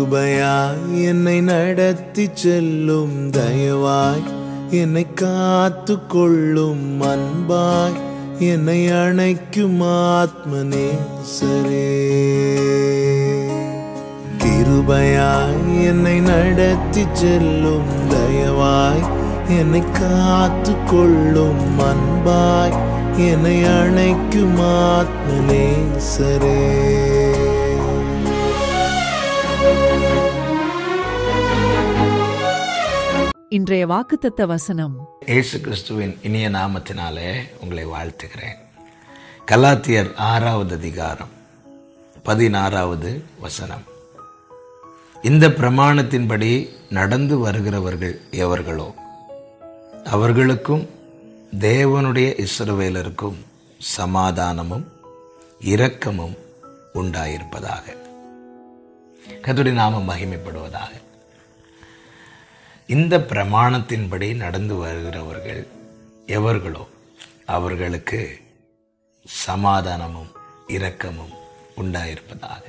கிருபையாய் என்னை நடத்தி செல்லும் தயவாய் என்னை காத்து கொள்ளும் அன்பாய் என்னை அணைக்கும் ஆத்மநேசரே. கிருபையாய் என்னை நடத்தி செல்லும் தயவாய் என்னை காத்து கொள்ளும் அன்பாய் என்னை அணைக்கும் ஆத்மநேசரே. இன்றைய வாக்குத்தத்த வசனம். இயேசு கிறிஸ்துவின் இனிய நாமத்தினாலே உங்களை வாழ்த்துகிறேன். கலாத்தியர் 6வது அதிகாரம் 16வது வசனம். இந்த பிரமாணத்தின்படி நடந்து வருகிறவர்கள் எவர்களோ அவர்களுக்கும் தேவனுடைய இஸ்ரவேலருக்கும் சமாதானமும் இரக்கமும் உண்டாயிருப்பதாக. கர்த்தருடைய நாமம் மகிமைப்படுவதாக. இந்த பிரமாணத்தின்படி நடந்து வருகிறவர்கள் எவர்களோ அவர்களுக்கு சமாதானமும் இரக்கமும் உண்டாயிருப்பதாக.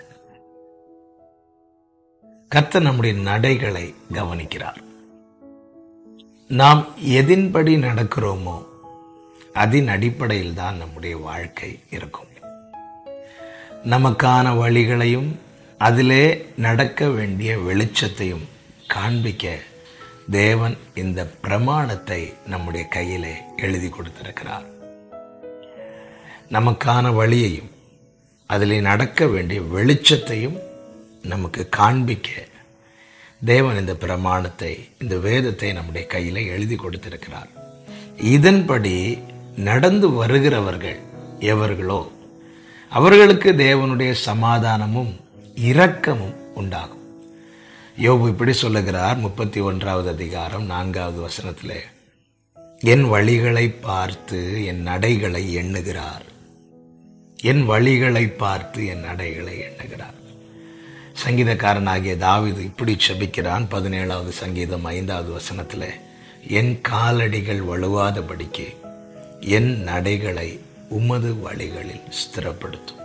கர்த்தர் நம்முடைய நடைகளை கவனிக்கிறார். நாம் எதின்படி நடக்கிறோமோ அதன் அடிப்படையில் தான் நம்முடைய வாழ்க்கை இருக்கும். நமக்கான வழிகளையும் அதிலே நடக்க வேண்டிய வெளிச்சத்தையும் காண்பிக்க தேவன் இந்த பிரமாணத்தை நம்முடைய கையிலே எழுதி கொடுத்திருக்கிறார். நமக்கான வழியையும் அதிலே நடக்க வேண்டிய வெளிச்சத்தையும் நமக்கு காண்பிக்க தேவன் இந்த பிரமாணத்தை, இந்த வேதத்தை நம்முடைய கையிலே எழுதி கொடுத்திருக்கிறார். இதன்படி நடந்து வருகிறவர்கள் எவர்களோ அவர்களுக்கு தேவனுடைய சமாதானமும் இரக்கமும் உண்டாகும். யோபு இப்படி சொல்லுகிறார் 31வது அதிகாரம் 4வது வசனத்திலே, என் வழிகளை பார்த்து என் நடைகளை எண்ணுகிறார். என் வழிகளை பார்த்து என் நடைகளை எண்ணுகிறார். சங்கீதக்காரனாகிய தாவீது இப்படி செபிக்கிறான் 17வது சங்கீதம் 5வது வசனத்திலே, என் காலடிகள் வழுவாதபடிக்கு என் நடைகளை உமது வழிகளில் ஸ்திரப்படுத்தும்.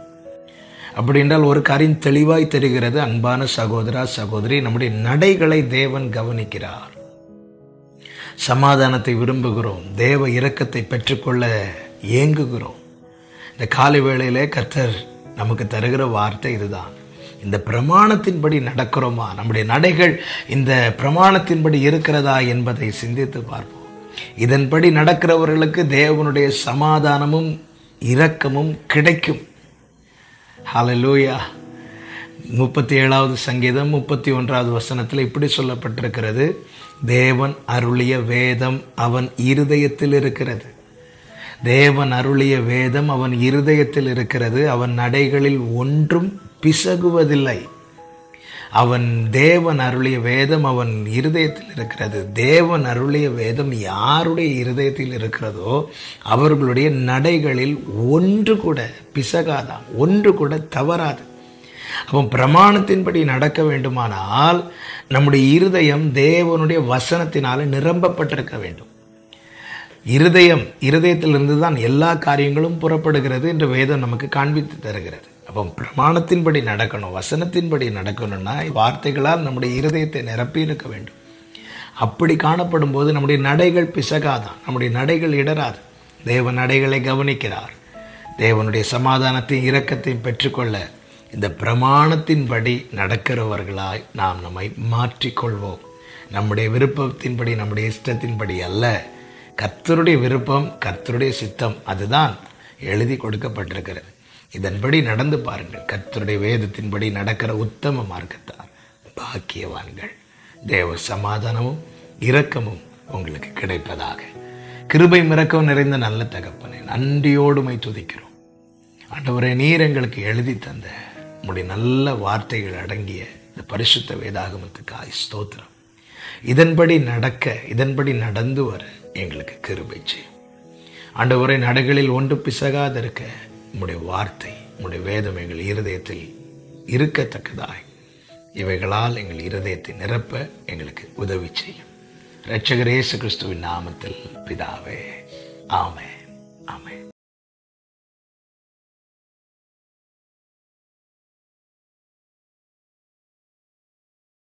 அப்படி என்றால் ஒரு காரியம் தெளிவாய் தெரிகிறது. அன்பான சகோதரா சகோதரி, நம்முடைய நடைகளை தேவன் கவனிக்கிறார். சமாதானத்தை விரும்புகிறோம், தேவ இரக்கத்தை பெற்றுக்கொள்ள ஏங்குகிறோம். இந்த காலை வேளையிலே கர்த்தர் நமக்கு தருகிற வார்த்தை இதுதான். இந்த பிரமாணத்தின்படி நடக்கிறோமா? நம்முடைய நடைகள் இந்த பிரமாணத்தின்படி இருக்கிறதா என்பதை சிந்தித்து பார்ப்போம். இதன்படி நடக்கிறவர்களுக்கு தேவனுடைய சமாதானமும் இரக்கமும் கிடைக்கும். ஹல்லேலூயா. 37வது சங்கீதம் 31வது வசனத்தில் இப்படி சொல்லப்பட்டிருக்கிறது, தேவன் அருளிய வேதம் அவன் இருதயத்தில் இருக்கிறது. தேவன் அருளிய வேதம் அவன் இருதயத்தில் இருக்கிறது. அவன் நடைகளில் ஒன்றும் பிசகுவதில்லை. அவன் தேவன் அருளிய வேதம் அவன் இருதயத்தில் இருக்கிறது. தேவன் அருளிய வேதம் யாருடைய இருதயத்தில் இருக்கிறதோ அவர்களுடைய நடைகளில் ஒன்று கூட பிசகாதான், ஒன்று கூட தவறாது. அவன் பிரமாணத்தின்படி நடக்க வேண்டுமானால் நம்முடைய இருதயம் தேவனுடைய வசனத்தினால நிரம்பப்பட்டிருக்க வேண்டும். இருதயத்திலிருந்து தான் எல்லா காரியங்களும் புறப்படுகிறது என்று வேதம் நமக்கு காண்பித்து தருகிறது. அப்போ பிரமாணத்தின்படி நடக்கணும், வசனத்தின்படி நடக்கணும்னா வார்த்தைகளால் நம்முடைய இருதயத்தை நிரப்பி இருக்க வேண்டும். அப்படி காணப்படும் போது நம்முடைய நடைகள் பிசகாதான், நம்முடைய நடைகள் இடராது. தேவன் நடைகளை கவனிக்கிறார். தேவனுடைய சமாதானத்தையும் இரக்கத்தையும் பெற்றுக்கொள்ள இந்த பிரமாணத்தின்படி நடக்கிறவர்களாய் நாம் நம்மை மாற்றிக்கொள்வோம். நம்முடைய விருப்பத்தின்படி, நம்முடைய இஷ்டத்தின்படி அல்ல. கர்த்தருடைய விருப்பம், கர்த்தருடைய சித்தம், அதுதான் எழுதி கொடுக்கப்பட்டிருக்கிறது. இதன்படி நடந்து பாருங்கள். கர்த்தருடைய வேதத்தின்படி நடக்கிற உத்தம மார்க்கத்தார் பாக்கியவான்கள். தேவ சமாதானமும் இரக்கமும் உங்களுக்கு கிடைப்பதாக. கிருபை இரக்கம் நிறைந்த நல்ல தகப்பனே, நன்றியோடுமை துதிக்கிறோம். ஆண்டவரே, நீர் எங்களுக்கு எழுதி தந்த உம்முடைய நல்ல வார்த்தைகள் அடங்கிய இந்த பரிசுத்த வேதாகமத்துக்காய் ஸ்தோத்திரம். இதன்படி நடக்க, இதன்படி நடந்து வர எங்களுக்கு கிருபை செய்யும். ஆண்டவரே, நடைகளில் ஒன்று பிசகாதிருக்க உம்முடைய வார்த்தை, உம்முடைய வேதம் எங்கள் இருதயத்தில் இருக்கத்தக்கதாய் இவைகளால் எங்கள் இருதயத்தை நிரப்ப எங்களுக்கு உதவி செய்யும். இரட்சகர் இயேசு கிறிஸ்துவின் நாமத்தில் பிதாவே, ஆமென்.